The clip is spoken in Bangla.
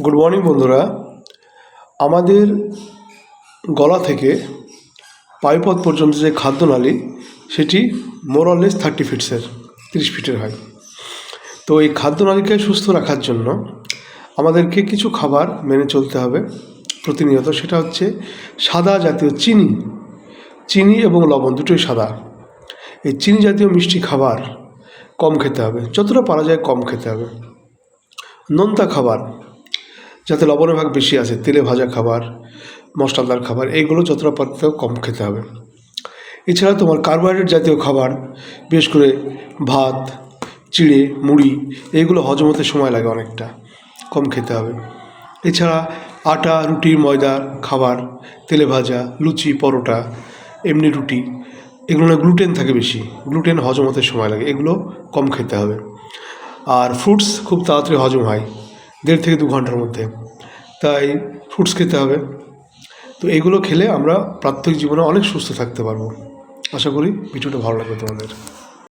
গুড মর্নিং বন্ধুরা। আমাদের গলা থেকে পায়ুপথ পর্যন্ত যে খাদ্যনালী সেটি মোরলেস 30 ফিটের হয়। তো এই খাদ্যনালীকে সুস্থ রাখার জন্য আমাদেরকে কিছু খাবার মেনে চলতে হবে প্রতিনিয়ত। সেটা হচ্ছে সাদা জাতীয় চিনি এবং লবণ দুটোই সাদা। এই চিনি জাতীয় মিষ্টি খাবার কম খেতে হবে, যতটা পারা যায় কম খেতে হবে। নোনতা খাবার যাতে লবণের ভাগ বেশি আছে, তেলে ভাজা খাবার, মশলাদার খাবার, এইগুলো যতটা পারতে কম খেতে হবে। এছাড়া তোমার কার্বোহাইড্রেট জাতীয় খাবার, বিশেষ করে ভাত, চিড়ে, মুড়ি, এইগুলো হজম হতে সময় লাগে অনেকটা, কম খেতে হবে। এছাড়া আটা, রুটি, ময়দার খাবার, তেলে ভাজা, লুচি, পরোটা, এমনি রুটি, এগুলো গ্লুটেন থাকে বেশি, গ্লুটেন হজম হতে সময় লাগে, এগুলো কম খেতে হবে। আর ফ্রুটস খুব তাড়াতাড়ি হজম হয়, 1.5 থেকে 2 ঘন্টার মধ্যে, তাই ফ্রুটস খেতে হবে। তো এগুলো খেলে আমরা প্রাত্যহিক জীবনে অনেক সুস্থ থাকতে পারবো। আশা করি ভিডিওটা ভালো লাগবে তোমাদের।